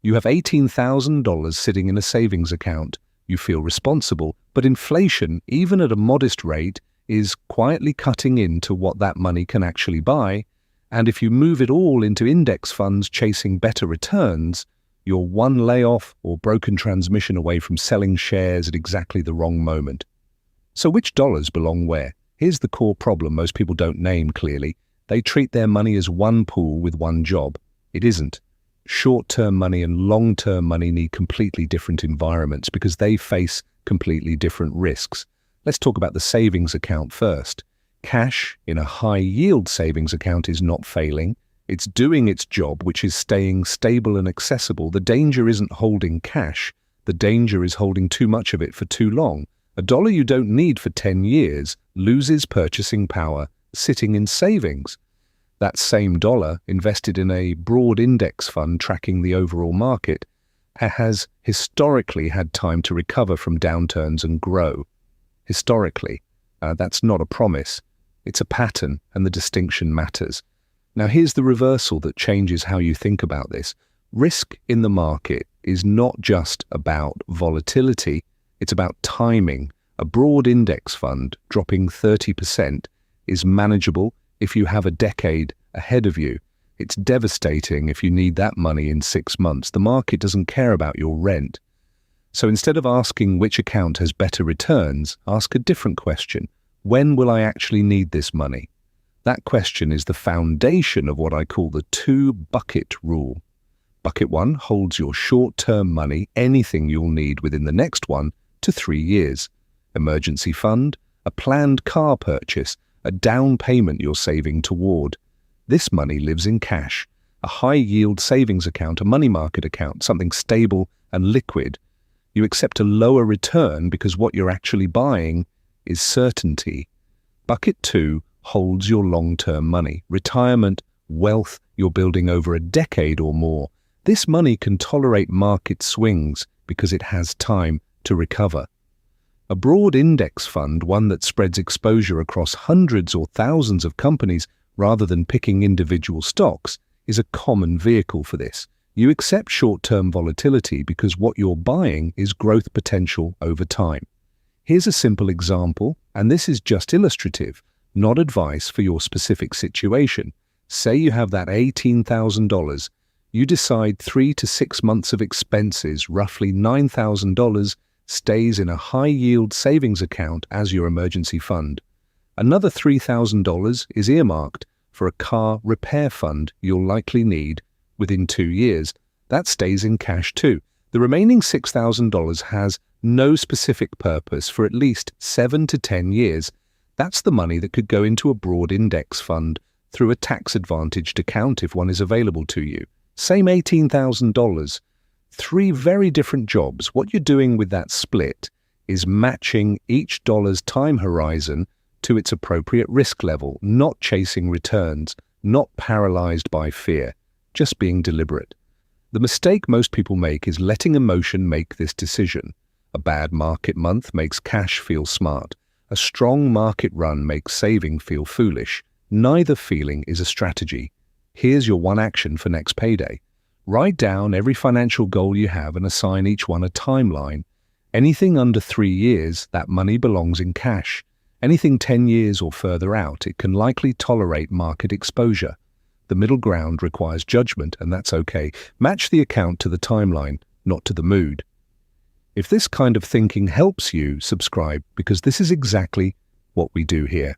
You have $18,000 sitting in a savings account. You feel responsible, but inflation, even at a modest rate, is quietly cutting into what that money can actually buy. And if you move it all into index funds chasing better returns, you're one layoff or broken transmission away from selling shares at exactly the wrong moment. So which dollars belong where? Here's the core problem most people don't name clearly. They treat their money as one pool with one job. It isn't. Short-term money and long-term money need completely different environments because they face completely different risks. Let's talk about the savings account first. Cash in a high-yield savings account is not failing. It's doing its job, which is staying stable and accessible. The danger isn't holding cash. The danger is holding too much of it for too long. A dollar you don't need for 10 years loses purchasing power sitting in savings. That same dollar invested in a broad index fund tracking the overall market has historically had time to recover from downturns and grow. Historically, that's not a promise. It's a pattern, and the distinction matters. Now here's the reversal that changes how you think about this. Risk in the market is not just about volatility, it's about timing. A broad index fund dropping 30% is manageable if you have a decade ahead of you. It's devastating if you need that money in 6 months. The market doesn't care about your rent. So instead of asking which account has better returns, ask a different question. When will I actually need this money? That question is the foundation of what I call the 2-bucket rule. Bucket 1 holds your short-term money, anything you'll need within the next 1 to 3 years. Emergency fund, a planned car purchase, a down payment you're saving toward. This money lives in cash, a high-yield savings account, a money market account, something stable and liquid. You accept a lower return because what you're actually buying is certainty. Bucket 2 holds your long-term money, retirement, wealth you're building over a decade or more. This money can tolerate market swings because it has time to recover. A broad index fund, one that spreads exposure across hundreds or thousands of companies rather than picking individual stocks, is a common vehicle for this. You accept short-term volatility because what you're buying is growth potential over time. Here's a simple example, and this is just illustrative, not advice for your specific situation. Say you have that $18,000. You decide 3 to 6 months of expenses, roughly $9,000, stays in a high-yield savings account as your emergency fund. Another $3,000 is earmarked for a car repair fund you'll likely need within 2 years. That stays in cash too. The remaining $6,000 has no specific purpose for at least 7 to 10 years. That's the money that could go into a broad index fund through a tax-advantaged account if one is available to you. Same $18,000. 3 very different jobs. What you're doing with that split is matching each dollar's time horizon to its appropriate risk level, not chasing returns, not paralyzed by fear, just being deliberate. The mistake most people make is letting emotion make this decision. A bad market month makes cash feel smart. A strong market run makes saving feel foolish. Neither feeling is a strategy. Here's your one action for next payday. Write down every financial goal you have and assign each one a timeline. Anything under 3 years, that money belongs in cash. Anything 10 years or further out, it can likely tolerate market exposure. The middle ground requires judgment, and that's okay. Match the account to the timeline, not to the mood. If this kind of thinking helps you, subscribe, because this is exactly what we do here.